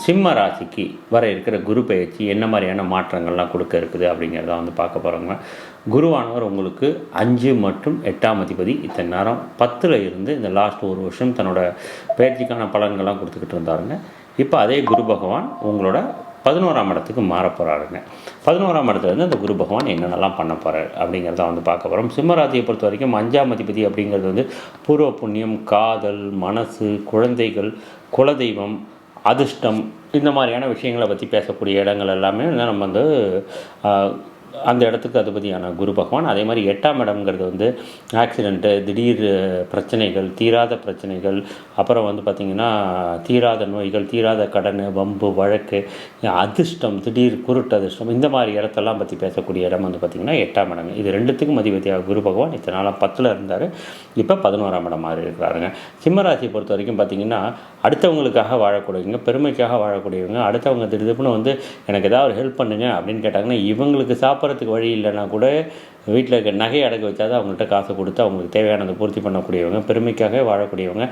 சிம்ம ராசிக்கு வர இருக்கிற குரு பயிற்சி என்ன மாதிரியான மாற்றங்கள்லாம் கொடுக்க இருக்குது அப்படிங்கிறத வந்து பார்க்க போகிறோங்க. குருவானவர் உங்களுக்கு 5 மற்றும் 8ஆம் அதிபதி. இத்தனை நேரம் 10ல் இருந்து இந்த லாஸ்ட் ஒரு வருஷம் தன்னோட பயிற்சிக்கான பலன்கள்லாம் கொடுத்துக்கிட்டு இருந்தாருங்க. இப்போ அதே குரு பகவான் உங்களோட 11ஆம் இடத்துக்கு மாற போகிறாருங்க. 11ஆம் இடத்துலேருந்து அந்த குரு பகவான் என்னென்னலாம் பண்ண போகிறார் அப்படிங்கிறத வந்து பார்க்க போகிறோம். சிம்மராசியை பொறுத்த வரைக்கும் 5ஆம் அதிபதி அப்படிங்கிறது வந்து பூர்வ புண்ணியம், காதல், மனசு, குழந்தைகள், குலதெய்வம், அதிர்ஷ்டம், இந்த மாதிரியான விஷயங்களை பற்றி பேசக்கூடிய இடங்கள் எல்லாமே நம்ம வந்து அந்த இடத்துக்கு அதிபதியான குரு பகவான். அதே மாதிரி 8ஆம் இடம்ங்கிறது வந்து ஆக்சிடெண்ட்டு, திடீர் பிரச்சனைகள், தீராத பிரச்சனைகள், அப்புறம் வந்து பார்த்திங்கன்னா தீராத நோய்கள், தீராத கடன், வம்பு வழக்கு, அதிர்ஷ்டம், திடீர் குருட்டு அதிர்ஷ்டம், இந்த மாதிரி இடத்தெல்லாம் பற்றி பேசக்கூடிய இடம் வந்து பார்த்திங்கன்னா 8ஆம் இடம். இது ரெண்டுத்துக்கும் அதிபதியாக குரு பகவான் இத்தனை நாளாக 10ல் இருந்தார். இப்போ 11ஆம் இடம் மாதிரி இருக்கிறாருங்க. சிம்மராசியை பொறுத்த வரைக்கும் பார்த்திங்கன்னா அடுத்தவங்களுக்காக வாழக்கூடியவங்க, பெருமைக்காக வாழக்கூடியவங்க, அடுத்தவங்க திடீர்னு வந்து எனக்கு ஏதாவது ஹெல்ப் பண்ணுங்க அப்படின்னு கேட்டாங்கன்னா இவங்களுக்கு சாப்பிட்றதுக்கு வழி இல்லைன்னா கூட வீட்டில் இருக்க நகையை அடக்க வச்சாதான் அவங்கள்ட்ட காசை கொடுத்து அவங்களுக்கு தேவையானதை பூர்த்தி பண்ணக்கூடியவங்க, பெருமைக்காக வாழக்கூடியவங்க.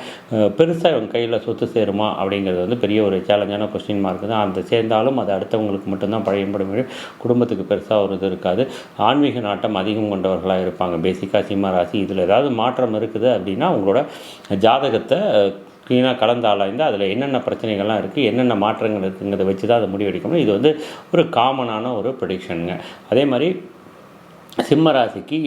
பெருசாக இவங்க கையில் சொத்து சேருமா அப்படிங்கிறது வந்து பெரிய ஒரு சேலஞ்சான கொஸ்டின் மார்க் தான். அந்த சேர்ந்தாலும் அது அடுத்தவங்களுக்கு மட்டும்தான் பயன்படும், குடும்பத்துக்கு பெருசாக ஒரு இது இருக்காது. ஆன்மீக நாட்டம் அதிகம் கொண்டவர்களாக இருப்பாங்க பேசிக்காக சிம்ம ராசி. இதில் ஏதாவது மாற்றம் இருக்குது அப்படின்னா உங்களோட ஜாதகத்தை க்ளீனாக கலந்து ஆராய்ந்து அதில் என்னென்ன பிரச்சனைகள்லாம் இருக்குது, என்னென்ன மாற்றங்கள் இருக்குங்கிறத வச்சு தான் அதை முடிவெடுக்கணும். இது வந்து ஒரு காமனான ஒரு ப்ரெடிக்ஷனுங்க. அதே மாதிரி சிம்ம ராசிக்கு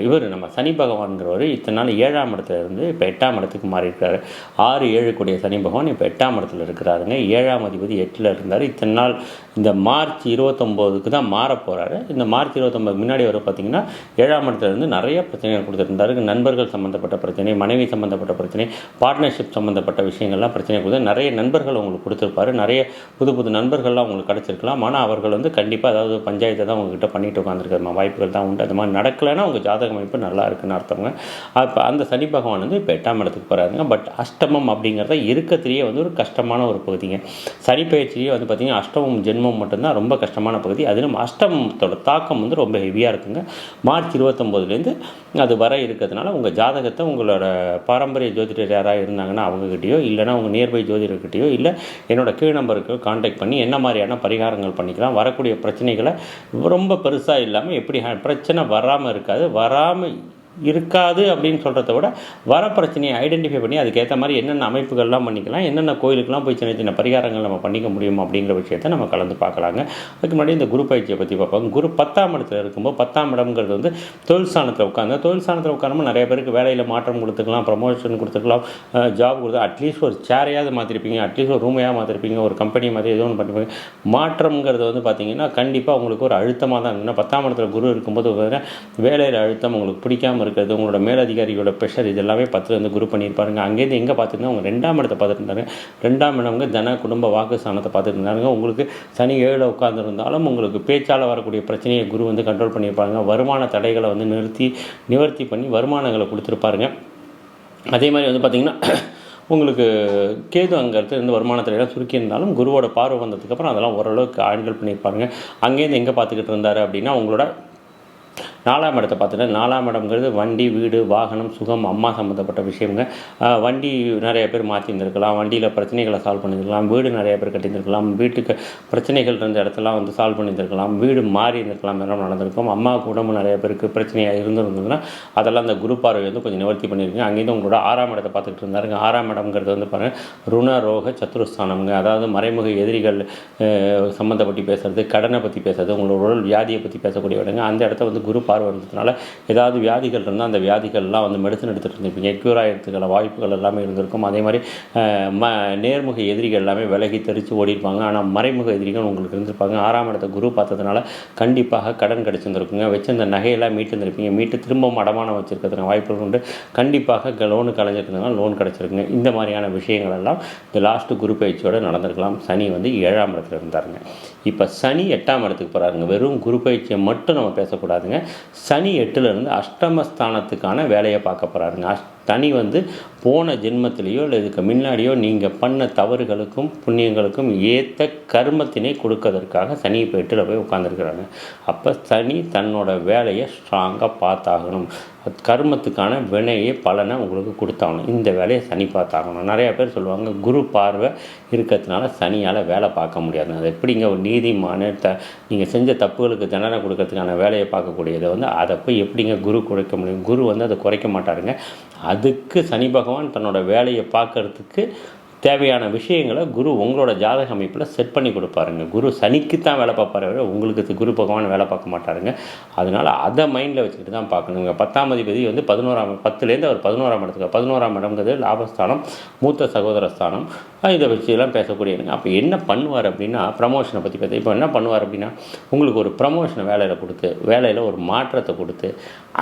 இவர் நம்ம சனி பகவான்கிறவர் இத்தனை நாள் 7ஆம் இடத்துல இருந்து இப்போ 8ஆம் இடத்துக்கு மாறியிருக்காரு. 6-7 கூடிய சனி பகவான் இப்போ 8ஆம் இடத்துல இருக்கிறாருங்க. 7ஆம் அதிபதி 8ல் இருந்தார். இத்தனை நாள் இந்த மார்ச் 29க்கு தான் மாற போகிறாரு. இந்த மார்ச் 29 முன்னாடி வர பார்த்திங்கன்னா 7ஆம் இடத்துல இருந்து நிறைய பிரச்சனைகள் கொடுத்துருந்தாரு. நண்பர்கள் சம்மந்தப்பட்ட பிரச்சனை, மனைவி சம்மந்தப்பட்ட பிரச்சனை, பார்ட்னர்ஷிப் சம்மந்தப்பட்ட விஷயங்கள்லாம் பிரச்சனை கொடுத்து நிறைய நண்பர்கள் உங்களுக்கு கொடுத்துருப்பாரு. நிறைய புது புது நண்பர்கள்லாம் உங்களுக்கு கிடச்சிருக்கலாம். ஆனால் அவர்கள் வந்து கண்டிப்பாக அதாவது பஞ்சாயத்தை தான் உங்ககிட்ட பண்ணிட்டு உட்காந்துருக்காரு. வாய்ப்புகள் தான் உண்டு. அது மாதிரி நடக்கலைன்னா உங்கள் ஜாதக அமைப்பு நல்லா இருக்குன்னு அர்த்தங்க. அப்போ அந்த சனி பகவான் வந்து இப்போ 8ஆம் இடத்துக்கு போகிறாருங்க. பட் அஷ்டமம் அப்படிங்கிறத இருக்கத்திலேயே வந்து ஒரு கஷ்டமான ஒரு பகுதிங்க. சனி பயிற்சியே வந்து பார்த்திங்கன்னா அஷ்டமம் ஜென்மம் மட்டும்தான் ரொம்ப கஷ்டமான பகுதி. அதிலும் அஷ்டமத்தோட தாக்கம் வந்து ரொம்ப ஹெவியாக இருக்குங்க. மார்ச் 29லேருந்து அது வர இருக்கிறதுனால உங்கள் ஜாதகத்தை உங்களோட பாரம்பரிய ஜோதிடர் யாராக இருந்தாங்கன்னா அவங்ககிட்டயோ, இல்லைனா உங்கள் நியர்பை ஜோதிடர்கிட்டையோ, இல்லை என்னோட கீழ் நம்பருக்கு கான்டாக்ட் பண்ணி என்ன மாதிரியான பரிகாரங்கள் பண்ணிக்கலாம், வரக்கூடிய பிரச்சனைகளை ரொம்ப பெருசாக இல்லாமல் எப்படி பிரச்சனை வராமல் இருக்காது அப்படின்னு சொல்கிறத விட வர பிரச்சனையை ஐடென்டிஃபை பண்ணி அதுக்கேற்ற மாதிரி என்னென்ன அமைப்புகள்லாம் பண்ணிக்கலாம், என்னென்ன கோயிலுக்கெலாம் போய் சின்ன சின்ன பரிகாரங்கள் நம்ம பண்ணிக்க முடியும் அப்படிங்கிற விஷயத்தை நம்ம கலந்து பார்க்கலாங்க. அதுக்கு முன்னாடி இந்த குரு பயிற்சியை பற்றி பார்ப்பாங்க. குரு 10ஆம் இடத்துல இருக்கும்போது 10ஆம் இடம்ங்கிறது வந்து தொழில் ஸ்தானத்தில் உட்காந்து, தொழில் ஸ்தானத்தில் உட்காரும்போது நிறைய பேருக்கு வேலையில் மாற்றம் கொடுத்துக்கலாம், ப்ரமோஷன் கொடுத்துக்கலாம், ஜாப் கொடுத்து அட்லீஸ்ட் ஒரு சேரையாவது மாற்றிருப்பீங்க, அட்லீஸ்ட் ஒரு ரூமையாக மாற்றிருப்பீங்க, ஒரு கம்பெனி மாதிரி ஏதோ ஒன்று பண்ணிருப்பீங்க. மாற்றம்ங்கிறது வந்து பார்த்திங்கன்னா கண்டிப்பாக உங்களுக்கு ஒரு அழுத்தமாக தான் இருக்குன்னா 10ஆம் இடத்துல குரு இருக்கும்போது வேலையில் அழுத்தம், உங்களுக்கு பிடிக்காமல் இருக்கிறது, உங்களோட மேலதிகாரியோட ப்ரெஷர், இது எல்லாமே 10ல் இருந்து குரு பண்ணியிருப்பாருங்க. அங்கேருந்து எங்கே பார்த்துருந்தா அவங்க 2ஆம் இடத்தை பார்த்துருந்தாங்க. 2ஆம் இடம்ங்க தன குடும்ப வாக்கு ஸ்தானத்தை பார்த்துட்டு இருந்தாங்க. உங்களுக்கு சனி 7ல் உட்காந்துருந்தாலும் உங்களுக்கு பேச்சால் வரக்கூடிய பிரச்சனையை குரு வந்து கண்ட்ரோல் பண்ணியிருப்பாருங்க. வருமான தடைகளை வந்து நிவர்த்தி பண்ணி வருமானங்களை கொடுத்துருப்பாருங்க. அதே மாதிரி வந்து பார்த்திங்கன்னா உங்களுக்கு கேது அங்கேருந்து இந்த வருமானத்திலாம் சுருக்கியிருந்தாலும் குருவோட பார்வை வந்ததுக்கப்புறம் அதெல்லாம் ஓரளவுக்கு ஹேண்டில் பண்ணியிருப்பாருங்க. அங்கேருந்து எங்கே பார்த்துக்கிட்டு இருந்தார் அப்படின்னா உங்களோட 4ஆம் இடத்தை பார்த்துட்டு, 4ஆம் இடம்ங்கிறது வண்டி, வீடு, வாகனம், சுகம், அம்மா சம்மந்தப்பட்ட விஷயங்க. வண்டி நிறைய பேர் மாற்றிருந்துருக்கலாம், வண்டியில் பிரச்சனைகளை சால்வ் பண்ணியிருக்கலாம், வீடு நிறைய பேர் கட்டியிருந்துருக்கலாம், வீட்டுக்கு பிரச்சனைகள் இருந்த இடத்துலாம் வந்து சால்வ் பண்ணியிருந்துருக்கலாம், வீடு மாறி இருந்திருக்கலாம், எல்லாம் நடந்திருக்கும். அம்மாவுக்கு உடம்பு நிறைய பேருக்கு பிரச்சனையாக இருந்திருந்ததுன்னா அதெல்லாம் அந்த குரு பார்வை வந்து கொஞ்சம் நிவர்த்தி பண்ணியிருக்குங்க. அங்கேருந்து உங்களோட 6ஆம் இடத்தை பார்த்துக்கிட்டு இருந்தாருங்க. 6ஆம் இடம்ங்கிறது வந்து பாருங்கள் ருண ரோக சத்துருஸ்தானம்ங்க. அதாவது மறைமுக எதிரிகள் சம்மந்தப்பட்டு பேசுகிறது, கடனை பற்றி பேசுறது, உங்களோட உடல் வியாதியை பற்றி பேசக்கூடிய இடங்க. அந்த இடத்த வந்து குரு பார்வை வந்ததுனால ஏதாவது வியாதிகள் இருந்தால் அந்த வியாதிகள்லாம் வந்து மெடிசன் எடுத்துகிட்டு இருந்திருப்பீங்க, க்யூர் ஆகிறதுக்கான வாய்ப்புகள் எல்லாமே இருந்திருக்கும். அதே மாதிரி நேர்முக எதிரிகள் எல்லாமே விலகி தெரித்து ஓடிருப்பாங்க. ஆனால் மறைமுக எதிரிகள் உங்களுக்கு இருந்திருப்பாங்க. 6ஆம் இடத்தை குரு பார்த்ததுனால கண்டிப்பாக கடன் கிடச்சிருந்துருக்குங்க. வச்சிருந்த நகையெல்லாம் மீட்டுருந்துருப்பீங்க, மீட்டு திரும்ப அடமானம் வச்சுருக்கிறதுக்கு வாய்ப்புகள் உண்டு. கண்டிப்பாக லோனு கலைஞ்சிருந்ததுனால லோன் கிடச்சிருக்குங்க. இந்த மாதிரியான விஷயங்கள் எல்லாம் இந்த லாஸ்ட்டு குரு பயிற்சியோடு நடந்திருக்கலாம். சனி வந்து 7ஆம் இடத்துல இருந்தாருங்க. இப்போ சனி 8ஆம் இடத்துக்கு போகிறாருங்க. வெறும் குரு பயிற்சியை மட்டும் நம்ம பேசக்கூடாதுங்க. சனி 8ல் இருந்து அஷ்டமஸ்தானத்துக்கான வேலையை பார்க்க போகிறாருங்க. சனி வந்து போன ஜென்மத்திலேயோ இல்லை இதுக்கு முன்னாடியோ நீங்கள் பண்ண தவறுகளுக்கும் புண்ணியங்களுக்கும் ஏற்ற கர்மத்தினை கொடுக்கறதற்காக சனி இப்போ 8ல் போய் உட்காந்துருக்குறாங்க. அப்போ சனி தன்னோட வேலையை ஸ்ட்ராங்காக பார்த்தாகணும். கர்மத்துக்கான வினையை பலனை உங்களுக்கு கொடுத்தாகணும். இந்த வேலையை சனி பார்த்தாகணும். நிறையா பேர் சொல்லுவாங்க குரு பார்வை இருக்கிறதுனால சனியால் வேலை பார்க்க முடியாது. அது எப்படிங்க ஒரு நீதிமான நீங்கள் செஞ்ச தப்புகளுக்கு தண்டனை கொடுக்கறதுக்கான வேலையை பார்க்கக்கூடியதை வந்து அதை போய் எப்படிங்க குரு குறைக்க முடியும்? குரு வந்து அதை குறைக்க மாட்டாருங்க. அதுக்கு சனி பகவான் தன்னோட வேலையை பார்க்கறதுக்கு தேவையான விஷயங்களை குரு உங்களோட ஜாதக அமைப்பில் செட் பண்ணி கொடுப்பாருங்க. குரு சனிக்கு தான் வேலை பார்ப்பாரு, உங்களுக்கு குரு பகவான் வேலை பார்க்க மாட்டாருங்க. அதனால் அதை மைண்டில் வச்சுக்கிட்டு தான் பார்க்கணுங்க. 10ஆம் அதிபதி வந்து 10லேருந்து அவர் 11ஆம் இடத்துக்கு 11ஆம் இடம்ங்கிறது லாபஸ்தானம், மூத்த சகோதர ஸ்தானம். இதை வச்சுலாம் பேசக்கூடியதுங்க. அப்போ என்ன பண்ணுவார் அப்படின்னா, ப்ரமோஷனை பற்றி பேச இப்போ என்ன பண்ணுவார் அப்படின்னா, உங்களுக்கு ஒரு ப்ரமோஷனை வேலையில் கொடுத்து வேலையில் ஒரு மாற்றத்தை கொடுத்து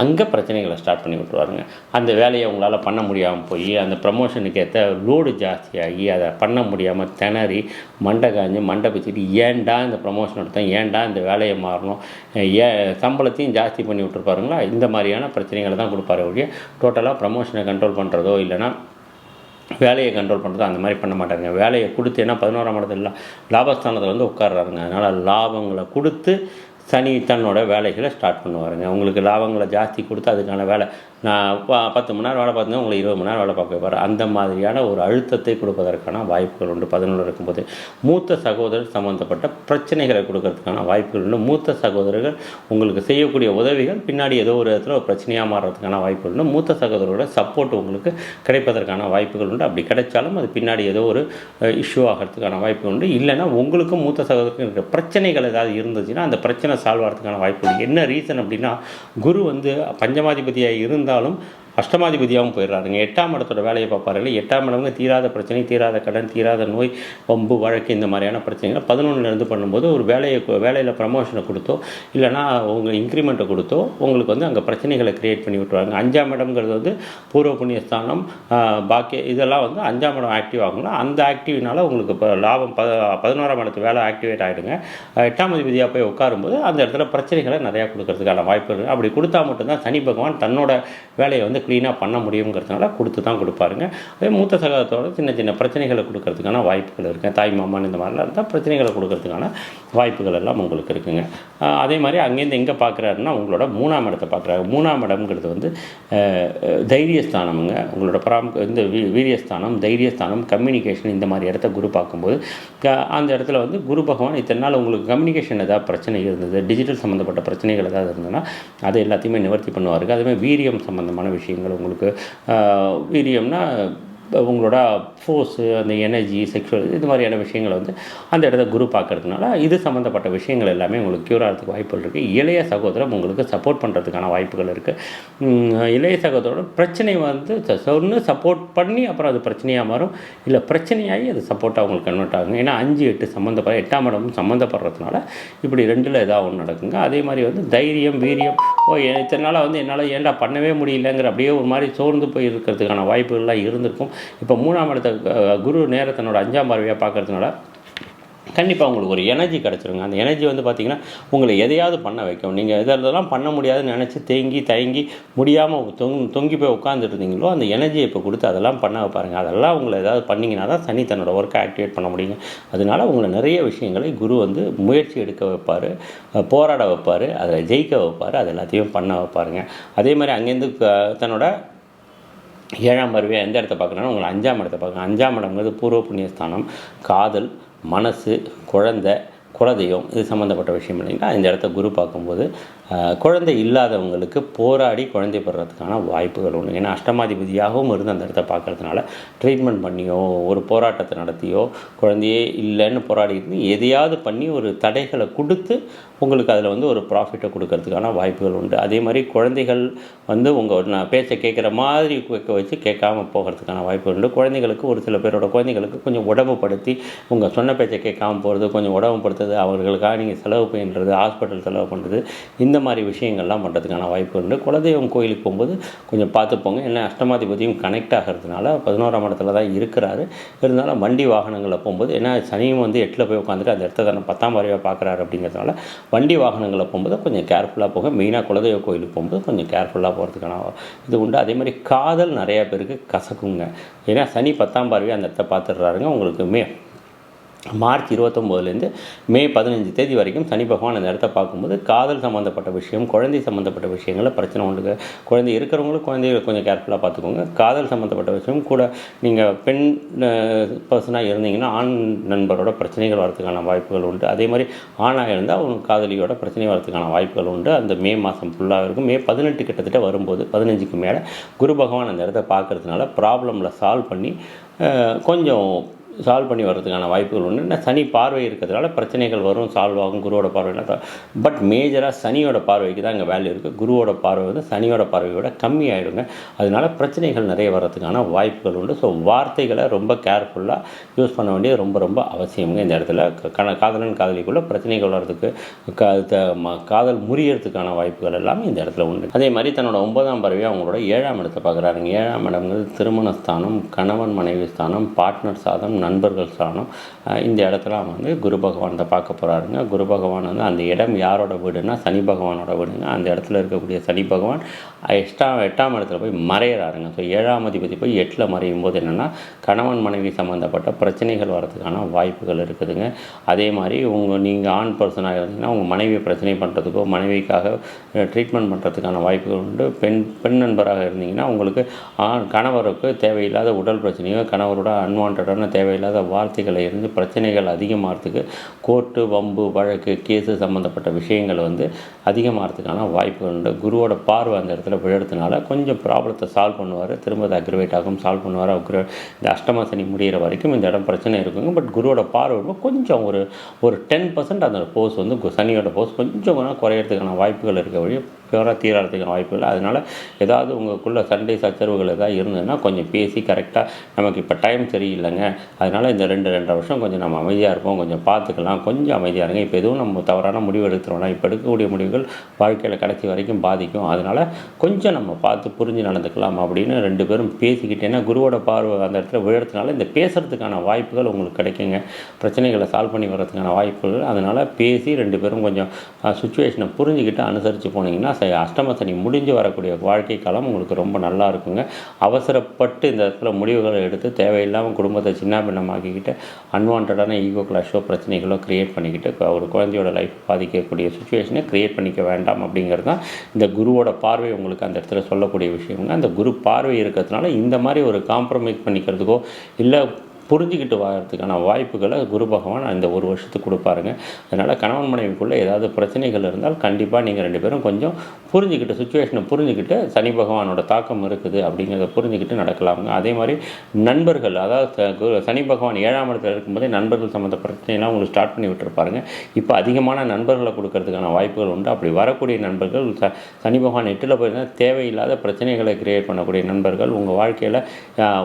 அங்கே பிரச்சனைகளை ஸ்டார்ட் பண்ணி விட்டுருவாருங்க. அந்த வேலையை உங்களால் பண்ண முடியாமல் போய் அந்த ப்ரமோஷனுக்கு ஏற்ற லோடு ஜாஸ்தியாகி அதை பண்ண முடியாமல் திணறி மண்டை காஞ்சு மண்டை பிச்சுட்டு ஏன்டா இந்த ப்ரமோஷன் எடுத்தேன், ஏன்டா இந்த வேலையை மாறணும், சம்பளத்தையும் ஜாஸ்தி பண்ணி விட்டுருப்பாருங்களா. இந்த மாதிரியான பிரச்சனைகளை தான் கொடுப்பாரு ஒழிய டோட்டலாக ப்ரமோஷனை கண்ட்ரோல் பண்ணுறதோ இல்லைனா வேலையை கண்ட்ரோல் பண்ணுறதோ அந்த மாதிரி பண்ண மாட்டாங்க. வேலையை கொடுத்து ஏன்னா 11ஆம் இடத்துல லாபஸ்தானத்தில் வந்து உட்கார்றாருங்க. அதனால் லாபங்களை கொடுத்து சனி தன்னோட வேலைகளை ஸ்டார்ட் பண்ணுவாருங்க. உங்களுக்கு லாபங்களை ஜாஸ்தி கொடுத்து அதுக்கான வேலை நான் 10 மணி நேரம் வேலை பார்த்தீங்கன்னா உங்களை 20 மணி நேரம் வேலை பார்க்க வைப்பார். அந்த மாதிரியான ஒரு அழுத்தத்தை கொடுப்பதற்கான வாய்ப்புகள் உண்டு. 11 இருக்கும்போது மூத்த சகோதரர் சம்மந்தப்பட்ட பிரச்சனைகளை கொடுக்கறதுக்கான வாய்ப்புகள் உண்டு. மூத்த சகோதரர்கள் உங்களுக்கு செய்யக்கூடிய உதவிகள் பின்னாடி ஏதோ ஒரு இடத்துல ஒரு பிரச்சனையாக மாறுறதுக்கான வாய்ப்புகள் உண்டு. மூத்த சகோதரரோட சப்போர்ட் உங்களுக்கு கிடைப்பதற்கான வாய்ப்புகள் உண்டு. அப்படி கிடைச்சாலும் அது பின்னாடி ஏதோ ஒரு இஷ்யூ ஆகிறதுக்கான வாய்ப்புகள் உண்டு. இல்லைனா உங்களுக்கும் மூத்த சகோதரருக்கு பிரச்சனைகள் ஏதாவது இருந்துச்சுன்னா அந்த பிரச்சனை சால்வ் ஆகிறதுக்கான வாய்ப்பு உண்டு. என்ன ரீசன் அப்படின்னா, குரு வந்து பஞ்சமாதிபதியாக இருந்தாலும் அஷ்டமாதிபதியாகவும் போயிடுறாருங்க. 8ஆம் இடத்தோட வேலையை பார்ப்பாரு. 8ஆம் இடம்ங்க தீராத பிரச்சனை, தீராத கடன், தீராத நோய், வம்பு வழக்கு, இந்த மாதிரியான பிரச்சனைகளை 11லேருந்து பண்ணும்போது ஒரு வேலையில் ப்ரமோஷனை கொடுத்தோ இல்லைனா உங்கள் இன்க்ரிமெண்ட்டை கொடுத்தோ உங்களுக்கு வந்து அங்கே பிரச்சனைகளை க்ரியேட் பண்ணி விட்டுருவாங்க. 5ஆம் இடம்ங்கிறது வந்து பூர்வ புண்ணியஸ்தானம், பாக்கி இதெல்லாம் வந்து 5ஆம் இடம் ஆக்டிவ் ஆகுங்களா. அந்த ஆக்டிவ்னால உங்களுக்கு இப்போ லாபம் 11ஆம் இடத்து வேலை ஆக்டிவேட் ஆகிடுங்க. 8ஆம் அதிபதியாக போய் உட்காரும்போது அந்த இடத்துல பிரச்சனைகளை நிறையா கொடுக்கறதுக்கான வாய்ப்பு இருக்குது. அப்படி கொடுத்தா மட்டும்தான் சனி பகவான் தன்னோட வேலையை வந்து க்ளீனாக பண்ண முடியுங்கிறதுனால கொடுத்து தான் கொடுப்பாருங்க. அதே மூத்த சகோதரத்தோட சின்ன சின்ன பிரச்சனைகளை கொடுக்கறதுக்கான வாய்ப்புகள் இருக்குது. தாய் மாமான் இந்த மாதிரிலாம் இருந்தால் பிரச்சனைகளை கொடுக்கறதுக்கான வாய்ப்புகள் எல்லாம் உங்களுக்கு இருக்குங்க. அதே மாதிரி அங்கேருந்து எங்கே பார்க்குறாருன்னா உங்களோட 3ஆம் இடத்தை பார்க்குறாரு. 3ஆம் இடம்ங்கிறது வந்து தைரியஸ்தானமுங்க. உங்களோட இந்த வீரியஸ்தானம், தைரியஸ்தானம், கம்யூனிகேஷன், இந்த மாதிரி இடத்த குரு பார்க்கும்போது அந்த இடத்துல வந்து குரு பகவான் இத்தனை நாள் உங்களுக்கு கம்யூனிகேஷன் ஏதாவது பிரச்சனை இருந்தது, டிஜிட்டல் சம்மந்தப்பட்ட பிரச்சனைகள் ஏதாவது இருந்ததுன்னா அதை எல்லாத்தையுமே நிவர்த்தி பண்ணுவாருக்கு. அதுமாதிரி வீரியம் சம்மந்தமான விஷயங்கள் உங்களுக்கு வீரியம்னா உங்களோட ஃபோர்ஸு, அந்த எனர்ஜி, செக்ஷுவல், இது மாதிரியான விஷயங்களை வந்து அந்த இடத்த குரு பார்க்கறதுனால இது சம்மந்தப்பட்ட விஷயங்கள் எல்லாமே உங்களுக்கு க்யூர் ஆகிறதுக்கு வாய்ப்புகள் இருக்குது. இளைய சகோதரம் உங்களுக்கு சப்போர்ட் பண்ணுறதுக்கான வாய்ப்புகள் இருக்குது. இளைய சகோதரோட பிரச்சனை வந்து ஒன்று சப்போர்ட் பண்ணி அப்புறம் அது பிரச்சனையாக மாறும், இல்லை பிரச்சனையாகி அது சப்போர்ட்டாக உங்களுக்கு கன்வெர்ட் ஆகுங்க. ஏன்னா 5, 8 சம்மந்தப்பட 8ஆம் இடம் சம்மந்தப்படுறதுனால இப்படி 2ல் ஏதாவது ஒன்று நடக்குங்க. அதே மாதிரி வந்து தைரியம், வீரியம், இத்தனை நாளாக வந்து என்னால் ஏன்டா பண்ணவே முடியலங்கிற அப்படியே ஒரு மாதிரி சோர்ந்து போய் இருக்கிறதுக்கான வாய்ப்புகள்லாம் இருந்திருக்கும். இப்போ 3ஆம் இடத்தை குரு நேரத்தனோட 5ஆம் பார்வையாக பார்க்கறதுனால கண்டிப்பாக உங்களுக்கு ஒரு எனர்ஜி கிடச்சிருங்க. அந்த எனர்ஜி வந்து பார்த்திங்கன்னா உங்களை எதையாவது பண்ண வைக்கும். நீங்கள் இதெல்லாம் பண்ண முடியாதுன்னு நினச்சி தயங்கி முடியாமல் தொங்கி போய் உட்காந்துருந்தீங்களோ அந்த எனர்ஜியை இப்போ கொடுத்து அதெல்லாம் பண்ண வைப்பாருங்க. அதெல்லாம் உங்களை ஏதாவது பண்ணிங்கன்னா தான் சனி தன்னோட ஒர்க்கை ஆக்டிவேட் பண்ண முடியுங்க. அதனால் உங்களை நிறைய விஷயங்களை குரு வந்து முயற்சி எடுக்க வைப்பார், போராட வைப்பார், அதில் ஜெயிக்க வைப்பார், அது எல்லாத்தையும் பண்ண வைப்பாருங்க. அதே மாதிரி அங்கேருந்து தன்னோட 7ஆம் பார்வையாக எந்த இடத்த பார்க்குறேன்னா உங்களை 5ஆம் இடத்தை பார்க்குறேன். 5ஆம் இடம்ங்கிறது பூர்வ புண்ணியஸ்தானம், காதல், மனசு, குழந்தை, குலதெய்வம், இது சம்மந்தப்பட்ட விஷயம் இல்லைங்களா. இந்த இடத்த குரு பார்க்கும்போது குழந்தை இல்லாதவங்களுக்கு போராடி குழந்தை பெறுறதுக்கான வாய்ப்புகள் உண்டு. ஏன்னா அஷ்டமாதிபதியாகவும் இருந்து அந்த இடத்த பார்க்கறதுனால ட்ரீட்மெண்ட் பண்ணியோ ஒரு போராட்டத்தை நடத்தியோ குழந்தையே இல்லைன்னு போராடி இருந்து எதையாவது பண்ணி ஒரு தடைகளை கொடுத்து உங்களுக்கு அதில் வந்து ஒரு ப்ராஃபிட்டை கொடுக்கறதுக்கான வாய்ப்புகள் உண்டு. அதே மாதிரி குழந்தைகள் வந்து உங்கள் நான் பேச்சை கேட்குற மாதிரி வச்சு கேட்காமல் போகிறதுக்கான வாய்ப்புகள் உண்டு. குழந்தைகளுக்கு ஒரு சில பேரோட குழந்தைகளுக்கு கொஞ்சம் உடம்புப்படுத்தி உங்கள் சொன்ன பேச்சை கேட்காமல் போகிறது, கொஞ்சம் உடம்புப்படுத்துறது, பண்ணுறது, அவர்களுக்காக நீங்கள் செலவு பண்ணுறது, ஹாஸ்பிட்டல் செலவு பண்ணுறது, இந்த மாதிரி விஷயங்கள்லாம் பண்ணுறதுக்கான வாய்ப்பு உண்டு. குலதெய்வம் கோயிலுக்கு போகும்போது கொஞ்சம் பார்த்து போங்க. ஏன்னா அஷ்டமாதிபதியும் கனெக்ட் ஆகிறதுனால 11ஆம் இடத்துல தான் இருக்கிறாரு. இருந்தாலும் வண்டி வாகனங்களில் போகும்போது, ஏன்னா சனியும் வந்து 8ல் போய் உட்காந்துட்டு அந்த இடத்த தானே 10ஆம் பார்வையாக பார்க்குறாரு அப்படிங்கிறதுனால வண்டி வாகனங்களில் போகும்போது கொஞ்சம் கேர்ஃபுல்லாக போங்க. மெயினாக குலதெய்வ கோயிலுக்கு போகும்போது கொஞ்சம் கேர்ஃபுல்லாக போகிறதுக்கான இது உண்டு. அதே மாதிரி காதல் நிறையா பேருக்கு கசக்குங்க. ஏன்னா சனி 10ஆம் பார்வையாக அந்த இடத்த பார்த்துடுறாருங்க. உங்களுக்கு மார்ச் 29லேருந்து மே 15 தேதி வரைக்கும் சனி பகவான் அந்த இடத்த பார்க்கும்போது காதல் சம்மந்தப்பட்ட விஷயம், குழந்தை சம்மந்தப்பட்ட விஷயங்களில் பிரச்சனை உண்டுங்க. குழந்தை இருக்கிறவங்களும் குழந்தைகளை கொஞ்சம் கேர்ஃபுல்லாக பார்த்துக்கோங்க. காதல் சம்மந்தப்பட்ட விஷயம் கூட நீங்கள் பெண் பர்சனாக இருந்தீங்கன்னா ஆண் நண்பரோட பிரச்சனைகள் வரதுக்கான வாய்ப்புகள் உண்டு. அதே மாதிரி ஆணாக இருந்தால் அவங்க காதலியோட பிரச்சனை வரதுக்கான வாய்ப்புகள் உண்டு. அந்த மே மாதம் ஃபுல்லாக இருக்கும். மே 18 கிட்டத்தட்ட வரும்போது 15க்கு மேலே குரு பகவான் அந்த இடத்த பார்க்கறதுனால ப்ராப்ளமில் சால்வ் பண்ணி கொஞ்சம் சால்வ் பண்ணி வர்றதுக்கான வாய்ப்புகள் உண்டு. ஏன்னா சனி பார்வை இருக்கிறதுனால பிரச்சனைகள் வரும், சால்வ் ஆகும் குருவோட பார்வையில். பட் மேஜராக சனியோட பார்வைக்கு தான் இங்கே வேல்யூ இருக்குது. குருவோட பார்வை வந்து சனியோட பார்வையோட கம்மி ஆகிடுங்க. அதனால பிரச்சனைகள் நிறைய வர்றதுக்கான வாய்ப்புகள் உண்டு. ஸோ வார்த்தைகளை ரொம்ப கேர்ஃபுல்லாக யூஸ் பண்ண வேண்டியது ரொம்ப ரொம்ப அவசியங்க. இந்த இடத்துல காதலன் காதலிக்குள்ளே பிரச்சனைகள் வர்றதுக்கு காதல் முறியறதுக்கான வாய்ப்புகள் எல்லாமே இந்த இடத்துல உண்டு. அதே மாதிரி தன்னோட 9ஆம் பார்வையை அவங்களோட 7ஆம் இடத்தை பார்க்குறாருங்க. 7ஆம் இடம்ங்கிறது திருமண ஸ்தானம், கணவன் மனைவி ஸ்தானம், பார்ட்னர் சாதம், நண்பர்கள் ஸ்தானம். இந்த இடத்துல வந்து குரு பகவான் தான் பார்க்க போகிறாருங்க. குரு பகவான் வந்து அந்த இடம் யாரோட வீடுன்னா சனி பகவானோட வீடுங்க. அந்த இடத்துல இருக்கக்கூடிய சனி பகவான் 8ஆம் இடத்துல போய் மறையிறாருங்க. ஸோ 7ஆம் அதிபதி போய் 8ல் மறையும் போது என்னென்னா கணவன் மனைவி சம்மந்தப்பட்ட பிரச்சனைகள் வரதுக்கான வாய்ப்புகள் இருக்குதுங்க. அதே மாதிரி நீங்கள் ஆண் பர்சனாக இருந்தீங்கன்னா உங்கள் மனைவி பிரச்சனை பண்ணுறதுக்கோ மனைவிக்காக ட்ரீட்மெண்ட் பண்ணுறதுக்கான வாய்ப்புகள் உண்டு. பெண் நண்பராக இருந்தீங்கன்னா உங்களுக்கு கணவருக்கு தேவையில்லாத உடல் பிரச்சனையோ கணவரோட அன்வான்டான தேவையில்லாத வார்த்தைகளை இருந்து பிரச்சனைகள் அதிகமாகிறதுக்கு கோர்ட்டு வம்பு வழக்கு கேஸு சம்மந்தப்பட்ட விஷயங்கள் வந்து அதிகமாகிறதுக்கான வாய்ப்புகள் உண்டு. குருவோட பார்வை அந்த இடத்துல விழுறதுனால கொஞ்சம் ப்ராப்ளத்தை சால்வ் பண்ணுவார். திரும்ப அது அக்ரிவேட் ஆகும், சால்வ் பண்ணுவார். இந்த அஷ்டம சனி முடிகிற வரைக்கும் இந்த இடம் பிரச்சனை இருக்குங்க. பட் குருவோட பார்வை கொஞ்சம் ஒரு 10% அந்த போஸ் வந்து சனியோட போஸ் கொஞ்சம் குறையிறதுக்கான வாய்ப்புகள் இருக்க வழி பியூராக தீராகிறதுக்கான வாய்ப்பு இல்லை. அதனால் ஏதாவது உங்களுக்குள்ள சண்டை சச்சரவுகள் எதாவது இருந்ததுன்னா கொஞ்சம் பேசி கரெக்டாக நமக்கு இப்போ டைம் சரியில்லைங்க, அதனால் இந்த 2.5 வருஷம் கொஞ்சம் நம்ம அமைதியாக இருப்போம், கொஞ்சம் பார்த்துக்கலாம், கொஞ்சம் அமைதியாக இருங்க. இப்போ எதுவும் நம்ம தவறான முடிவு எடுத்துருவோம்னா இப்போ எடுக்கக்கூடிய முடிவுகள் வாழ்க்கையில் கடைசி வரைக்கும் பாதிக்கும். அதனால் கொஞ்சம் நம்ம பார்த்து புரிஞ்சு நடந்துக்கலாம் அப்படின்னு 2 பேரும் பேசிக்கிட்டேன்னா குருவோட பார்வை அந்த இடத்துல விழுறதுனால இந்த பேசுகிறதுக்கான வாய்ப்புகள் உங்களுக்கு கிடைக்குங்க. பிரச்சனைகளை சால்வ் பண்ணி வர்றதுக்கான வாய்ப்புகள். அதனால் பேசி 2 பேரும் கொஞ்சம் சுச்சுவேஷனை புரிஞ்சுக்கிட்டு அனுசரித்து போனீங்கன்னா அஷ்டம சனி முடிஞ்சு வரக்கூடிய வாழ்க்கை காலம் உங்களுக்கு ரொம்ப நல்லா இருக்குங்க. அவசரப்பட்டு இந்த இடத்துல முடிவுகளை எடுத்து தேவையில்லாமல் குடும்பத்தை சின்ன பின்னமாக்கிக்கிட்டு அன்வான்டான ஈகோ கிளாஷோ பிரச்சனைகளோ க்ரியேட் பண்ணிக்கிட்டு ஒரு குழந்தையோட லைஃப் பாதிக்கக்கூடிய சுச்சுவேஷனை க்ரியேட் பண்ணிக்க வேண்டாம். அப்படிங்கிறது தான் இந்த குருவோட பார்வை உங்களுக்கு அந்த இடத்துல சொல்லக்கூடிய விஷயங்க. அந்த குரு பார்வை இருக்கிறதுனால இந்த மாதிரி ஒரு காம்ப்ரமைஸ் பண்ணிக்கிறதுக்கோ இல்லை புரிஞ்சுக்கிட்டு வாழறதுக்கான வாய்ப்புகளை குரு பகவான் இந்த ஒரு வருஷத்துக்கு கொடுப்பாருங்க. அதனால் கணவன் மனைவிக்குள்ளே ஏதாவது பிரச்சனைகள் இருந்தால் கண்டிப்பாக நீங்கள் 2 பேரும் கொஞ்சம் புரிஞ்சுக்கிட்டு சுச்சுவேஷனை புரிஞ்சுக்கிட்டு சனி பகவானோட தாக்கம் இருக்குது அப்படிங்கிறத புரிஞ்சுக்கிட்டு நடக்கலாமுங்க. அதே மாதிரி நண்பர்கள், அதாவது சனி பகவான் 7ஆம் இடத்துல இருக்கும்போதே நண்பர்கள் சம்மந்த பிரச்சனைலாம் உங்களுக்கு ஸ்டார்ட் பண்ணி விட்டுருப்பாருங்க. இப்போ அதிகமான நண்பர்களை கொடுக்கறதுக்கான வாய்ப்புகள் உண்டு. அப்படி வரக்கூடிய நண்பர்கள் சனி பகவான் 8ல் போயிருந்தால் தேவையில்லாத பிரச்சனைகளை கிரியேட் பண்ணக்கூடிய நண்பர்கள், உங்கள் வாழ்க்கையில்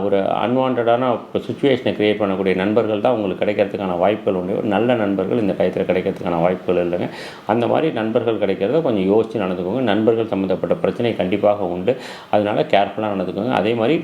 ஒரு அன்வான்டான சுச்சுவேஷனை கிரியேட் பண்ணக்கூடிய நண்பர்கள் தான் உங்களுக்கு கிடைக்கிறதுக்கான வாய்ப்புகள் உண்டு. நல்ல நண்பர்கள் இந்த டயத்தில் கிடைக்கிறதுக்கான வாய்ப்புகள் இல்லைங்க. அந்த மாதிரி நண்பர்கள் கிடைக்கிறத கொஞ்சம் யோசித்து நடந்துக்கோங்க. நண்பர்கள் சம்மந்தப்பட்ட பிரச்சனை கண்டிப்பாக உண்டு. அதனால் கேர்ஃபுல்லாக நடந்துக்கோங்க. அதே மாதிரி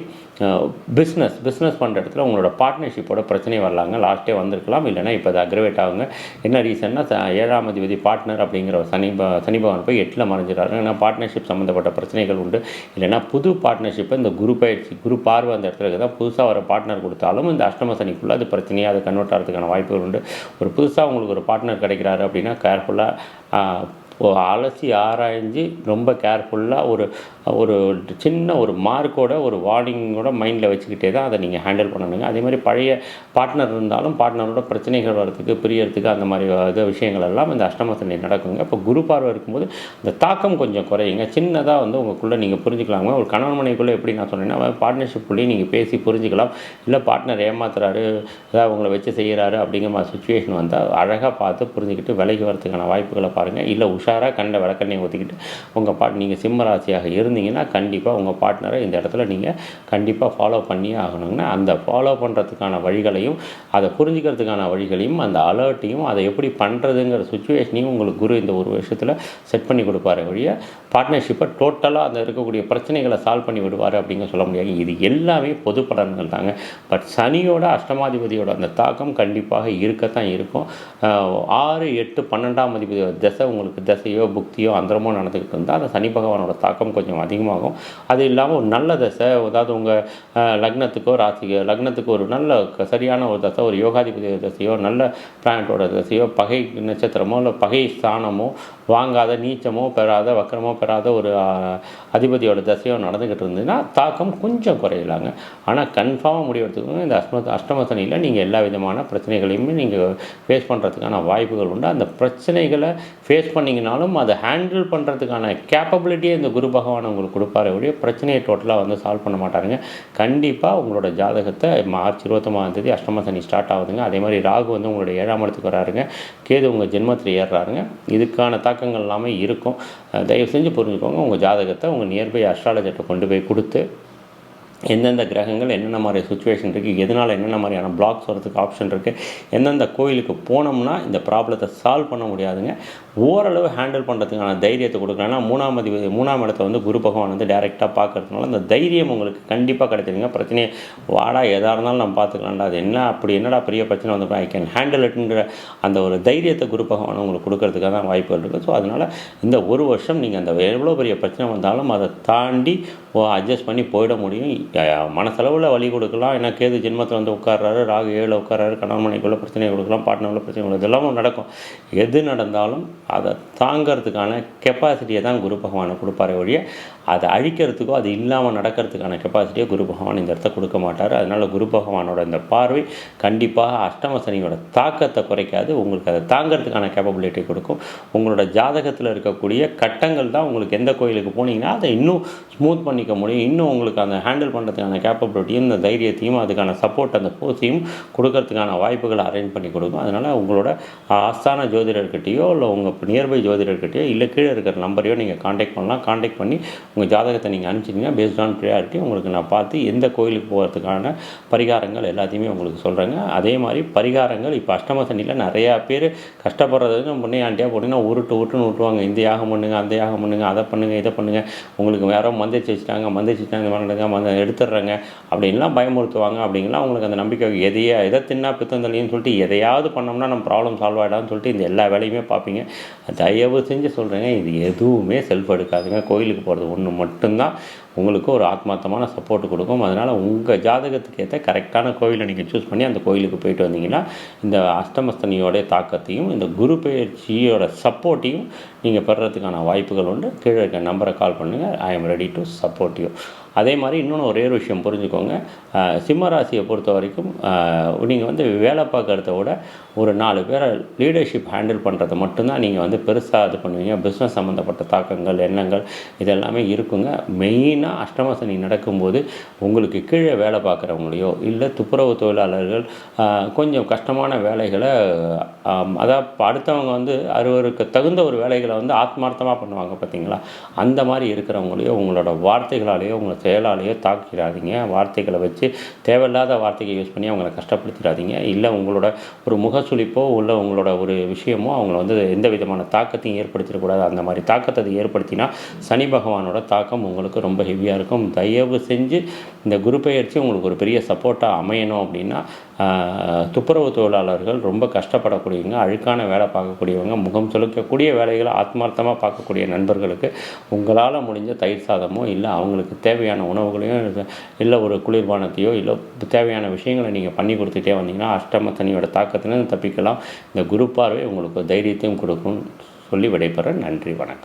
பிஸ்னஸ் பண்ணுற இடத்துல உங்களோட பார்ட்னர்ஷிப்போட பிரச்சனை வரலாங்க. லாஸ்ட்டே வந்திருக்கலாம், இல்லைனா இப்போ அது அக்ரிவேட் ஆகுங்க. என்ன ரீசன்னா 7ஆம் அதிபதி பார்ட்னர் அப்படிங்கிற சனி பகவான் போய் 8ல் மறைஞ்சிடறாரு. ஏன்னா பார்ட்னர்ஷிப் சம்மந்தப்பட்ட பிரச்சனைகள் உண்டு. இல்லைனா புது பார்ட்னர்ஷிப்பை இந்த குரு பயிற்சி குரு பார்வை அந்த இடத்துல தான் புதுசாக வர பார்ட்னர் கொடுத்தாலும் இந்த அஷ்டம சனிக்குள்ளே அது பிரச்சனையாக அது கன்வெர்ட் ஆகிறதுக்கான வாய்ப்புகள் உண்டு. ஒரு புதுசாக உங்களுக்கு ஒரு பார்ட்னர் கிடைக்கிறாரு அப்படின்னா கேர்ஃபுல்லாக அலசி ஆராய்ஞ்சு ரொம்ப கேர்ஃபுல்லாக ஒரு சின்ன ஒரு மார்க்கோட ஒரு வார்னிங்கோட மைண்டில் வச்சுக்கிட்டே தான் அதை நீங்கள் ஹேண்டில் பண்ணணுங்க. அதே மாதிரி பழைய பார்ட்னர் இருந்தாலும் பார்ட்னரோட பிரச்சனைகள் வரதுக்கு பிரியறதுக்கு அந்த மாதிரி விஷயங்கள் எல்லாம் இந்த அஷ்டம சனி நடக்குங்க. இப்போ குரு பார்வை இருக்கும்போது இந்த தாக்கம் கொஞ்சம் குறையுங்க. சின்னதாக வந்து உங்களுக்குள்ளே நீங்கள் புரிஞ்சுக்கலாங்க. ஒரு கணவன் மனைவிக்குள்ளே எப்படி நான் சொன்னேன்னா பார்ட்னர்ஷிப்குள்ளேயே நீங்கள் பேசி புரிஞ்சுக்கலாம். இல்லை பார்ட்னர் ஏமாத்துறாரு, ஏதாவது உங்களை வச்சு செய்கிறாரு அப்படிங்கிற மாதிரி சுச்சுவேஷன் வந்தால் அழகாக பார்த்து புரிஞ்சுக்கிட்டு விலைக்கு வரதுக்கான வாய்ப்புகளை பாருங்கள். இல்லை உஷாராக கண்ட விளக்கெண்ணெய் ஊற்றிக்கிட்டு உங்கள் நீங்கள் சிம்ம ராசியாக இருந்தீங்கன்னா கண்டிப்பாக உங்கள் பார்ட்னரை இந்த இடத்துல நீங்கள் கண்டிப்பாக ஃபாலோ பண்ணியே ஆகணுங்கன்னா அந்த ஃபாலோ பண்ணுறதுக்கான வழிகளையும் அதை புரிஞ்சுக்கிறதுக்கான வழிகளையும் அந்த அலர்ட்டையும் அதை எப்படி பண்ணுறதுங்கிற சுச்சுவேஷனையும் உங்களுக்கு குரு இந்த ஒரு வருஷத்தில் செட் பண்ணி கொடுப்பாரு வழிய பார்ட்னர்ஷிப்பை டோட்டலாக அந்த இருக்கக்கூடிய பிரச்சனைகளை சால்வ் பண்ணி விடுவார் அப்படிங்க சொல்ல முடியாது. இது எல்லாமே பொது பலன்கள் தாங்க. பட் சனியோட அஷ்டமாதிபதியோட அந்த தாக்கம் கண்டிப்பாக இருக்கத்தான் இருக்கும். 6, 8, 12ஆம் அதிபதி தசை உங்களுக்கு தசையோ புக்தியோ அந்தரமோ நடந்துக்கிட்டு இருந்தால் அந்த சனி பகவானோட தாக்கம் கொஞ்சம் அதிகமாகும். அது இல்லாமல் ஒரு நல்ல தசை, அதாவது உங்கள் லக்னத்துக்கோ லக்னத்துக்கு ஒரு நல்ல சரியான ஒரு தசை, ஒரு யோகாதிபதி தசையோ நல்ல பிளானட்டோட தசையோ பகை நட்சத்திரமோ இல்லை பகை ஸ்தானமோ வாங்காத நீச்சமோ பெறாத வக்கரமோ பெறாத ஒரு அதிபதியோட தசையோ நடந்துக்கிட்டு இருந்ததுன்னா தாக்கம் கொஞ்சம் குறையலாங்க. ஆனால் கன்ஃபார்மாக முடிவெடுத்துக்கோங்க, இந்த அஷ்டம சனியில் நீங்கள் எல்லா விதமான பிரச்சனைகளையுமே நீங்கள் ஃபேஸ் பண்ணுறதுக்கான வாய்ப்புகள் உண்டு. அந்த பிரச்சனைகளை ஃபேஸ் பண்ணிங்கனாலும் அதை ஹேண்டில் பண்ணுறதுக்கான கேப்பபிலிட்டியே இந்த குரு பகவான் உங்களுக்கு கொடுப்பாரு ஒழிய பிரச்சனையை டோட்டலாக வந்து சால்வ் பண்ண மாட்டாருங்க. கண்டிப்பாக உங்களோட ஜாதகத்தை மார்ச் 29 அஷ்டம சனி ஸ்டார்ட் ஆகுதுங்க. அதே மாதிரி ராகு வந்து உங்களோட 7ஆம் இடத்துக்கு வராருங்க. கேது உங்கள் ஜென்மத்தில் ஏறுறாருங்க. இதுக்கான தாக்கங்கள் எல்லாமே இருக்கும். தயவு செஞ்சு புரிஞ்சுக்கோங்க. உங்கள் ஜாதகத்தை உங்கள் நியர்பை அஸ்ட்ராலஜர்கிட்ட கொண்டு போய் கொடுத்து எந்தெந்த கிரகங்கள் என்னென்ன மாதிரி சுச்சுவேஷன் இருக்குது, எதனால் என்னென்ன மாதிரியான பிளாக்ஸ் வரதுக்கு ஆப்ஷன் இருக்குது, எந்தெந்த கோயிலுக்கு போனோம்னா இந்த ப்ராப்ளத்தை சால்வ் பண்ண முடியாதுங்க. ஓரளவு ஹேண்டில் பண்ணுறதுக்கான தைரியத்தை கொடுக்குறேன்னா 3ஆம் இடத்தை வந்து குரு பகவான் வந்து டைரெக்டாக பார்க்கறதுனால அந்த தைரியம் உங்களுக்கு கண்டிப்பாக கிடைச்சிருங்க. பிரச்சனையை வாடா எதாக இருந்தாலும் நம்ம பார்த்துக்கலாம்டா, அது என்ன அப்படி என்னடா பெரிய பிரச்சனை வந்து ஐ கேன் ஹேண்டில் இட்டுங்கிற அந்த ஒரு தைரியத்தை குரு பகவான் உங்களுக்கு கொடுக்கறதுக்காக தான் வாய்ப்புகள் இருக்குது. ஸோ அதனால் இந்த ஒரு வருஷம் நீங்கள் அந்த எவ்வளோ பெரிய பிரச்சனை வந்தாலும் அதை தாண்டி அட்ஜஸ்ட் பண்ணி போயிட முடியும். மனசளவில் வழி கொடுக்கலாம். ஏன்னா கேது ஜென்மத்தில் வந்து உட்கார்றாரு, ராகு 7 உட்கார்றாரு, கணவன் மனைக்குள்ள பிரச்சனை கொடுக்கலாம், பார்ட்னருக்குள்ள பிரச்சனை கொடுக்கலாம், இதெல்லாமும் நடக்கும். எது நடந்தாலும் அதை தாங்கிறதுக்கான கெப்பாசிட்டியை தான் குரு பகவானை கொடுப்பாரே ஒழிய அதை அழிக்கிறதுக்கோ அது இல்லாமல் நடக்கிறதுக்கான கெப்பாசிட்டியை குரு பகவான் இந்த இடத்த கொடுக்க மாட்டார். அதனால் குரு பகவானோட இந்த பார்வை கண்டிப்பாக அஷ்டம சனியோட தாக்கத்தை குறைக்காது, உங்களுக்கு அதை தாங்கிறதுக்கான கேப்பபிலிட்டி கொடுக்கும். உங்களோட ஜாதகத்தில் இருக்கக்கூடிய கட்டங்கள் தான் உங்களுக்கு எந்த கோயிலுக்கு போனீங்கன்னா அதை இன்னும் ஸ்மூத் பண்ணிக்க முடியும். இன்னும் உங்களுக்கு அந்த ஹேண்டில் பண்ணுறதுக்கான கேப்பபிலிட்டியும் இந்த தைரியத்தையும் அதுக்கான சப்போர்ட் அந்த போஸையும் கொடுக்கறதுக்கான வாய்ப்புகளை அரேஞ்ச் பண்ணி கொடுக்கும். அதனால் உங்களோட ஆஸ்தான ஜோதிடர்கிட்டையோ இல்லை உங்கள் நியர்பை ஜோதிடர்கிட்டையோ இல்லை கீழே இருக்கிற நம்பரையோ நீங்கள் காண்டாக்ட் பண்ணலாம். காண்டாக்ட் பண்ணி உங்கள் ஜாதகத்தை நீங்கள் அனுப்பிச்சிட்டிங்கன்னா பேஸ்ட் ஆன் ப்ரியாரிட்டி உங்களுக்கு நான் பார்த்து எந்த கோயிலுக்கு போகிறதுக்கான பரிகாரங்கள் எல்லாத்தையுமே உங்களுக்கு சொல்கிறேங்க. அதே மாதிரி பரிகாரங்கள் இப்போ அஷ்டம சனியில் நிறையா பேர் கஷ்டப்படுறதுக்கு முன்னையாண்டியாக போட்டிங்கன்னா உருட்டுன்னு விட்டுவாங்க. இந்த யாகம் பண்ணுங்கள், அந்த யாகம் பண்ணுங்கள், அதை பண்ணுங்கள், இதை பண்ணுங்கள், உங்களுக்கு வேறு மந்திரிச்சு வச்சுட்டாங்க இந்த மாதிரி எடுத்துடுறாங்க அப்படின்லாம் பயமுறுத்துவாங்க. அப்படிங்கலாம் அவங்களுக்கு அந்த நம்பிக்கை எதை தின்னா பித்தந்தளின்னு சொல்லிட்டு எதையாவது பண்ணோம்னா நம்ம ப்ராப்ளம் சால்வ் ஆகிடான்னு சொல்லிட்டு இந்த எல்லா வேலையுமே பார்ப்பீங்க. தயவு செஞ்சு சொல்கிறேங்க, இது எதுவுமே செல்ஃப் எடுக்காதுங்க. கோயிலுக்கு போகிறது ஒன்று மட்டும்தான் உங்களுக்கு ஒரு ஆத்மார்த்தமான சப்போர்ட் கொடுக்கும். அதனால் உங்கள் ஜாதகத்துக்கு ஏற்ற கரெக்டான கோயிலை நீங்கள் சூஸ் பண்ணி அந்த கோயிலுக்கு போயிட்டு வந்தீங்கன்னா இந்த அஷ்டமஸ்தனியோடைய தாக்கத்தையும் இந்த குரு பயிற்சியோட சப்போர்ட்டையும் நீங்கள் பெறுறதுக்கான வாய்ப்புகள் உண்டு. கீழே இருக்க நம்பரை கால் பண்ணுங்கள். I am ready to support you. அதே மாதிரி இன்னொன்று ஒரே ஒரு விஷயம் புரிஞ்சுக்கோங்க. சிம்ம ராசியை பொறுத்த வரைக்கும் நீங்கள் வந்து வேலை பார்க்குறத விட ஒரு 4 பேரை லீடர்ஷிப் ஹேண்டில் பண்ணுறதை மட்டும்தான் நீங்கள் வந்து பெருசாக இது பண்ணுவீங்க. பிஸ்னஸ் சம்மந்தப்பட்ட தாக்கங்கள் எண்ணங்கள் இதெல்லாமே இருக்குங்க. மெயினாக அஷ்டம சனி நடக்கும்போது உங்களுக்கு கீழே வேலை பார்க்குறவங்களையோ இல்லை துப்புரவு தொழிலாளர்கள் கொஞ்சம் கஷ்டமான வேலைகளை அதாவது அடுத்தவங்க வந்து அவருக்கு தகுந்த ஒரு வேலைகளை வந்து ஆத்மார்த்தமாக பண்ணுவாங்க பார்த்தீங்களா, அந்த மாதிரி இருக்கிறவங்களையோ உங்களோட வார்த்தைகளாலேயோ உங்களை செயலாலேயோ தாக்கிடாதீங்க. வார்த்தைகளை வச்சு தேவையில்லாத வார்த்தைகளை யூஸ் பண்ணி அவங்களை கஷ்டப்படுத்திடாதீங்க. இல்லை உங்களோட ஒரு முகசுளிப்போ உள்ள உங்களோட ஒரு விஷயமோ அவங்கள வந்து எந்த விதமான தாக்கத்தையும் ஏற்படுத்திடக்கூடாது. அந்த மாதிரி தாக்கத்தை அது ஏற்படுத்தினா சனி பகவானோட தாக்கம் உங்களுக்கு ரொம்ப ஹெவியாக இருக்கும். தயவு செஞ்சு இந்த குரு பெயர்ச்சி உங்களுக்கு ஒரு பெரிய சப்போர்ட்டாக அமையணும் அப்படின்னா துப்புரவு தொழிலாளர்கள் ரொம்ப கஷ்டப்படக்கூடியவங்க, அழுக்கான வேலை பார்க்கக்கூடியவங்க, முகம் சுலுக்கக்கூடிய வேலைகளை ஆத்மார்த்தமாக பார்க்கக்கூடிய நண்பர்களுக்கு உங்களால் முடிஞ்ச தயிர் சாதமோ இல்லை அவங்களுக்கு தேவையான உணவுகளையும் இல்லை ஒரு குளிர்பானத்தையோ இல்லை தேவையான விஷயங்களை நீங்கள் பண்ணி கொடுத்துட்டே வந்தீங்கன்னா அஷ்டம சனியோட தாக்கத்திலிருந்து தப்பிக்கலாம். இந்த குரு பார்வை உங்களுக்கு தைரியத்தையும் கொடுக்கும்னு சொல்லி விடைபெறேன். நன்றி, வணக்கம்.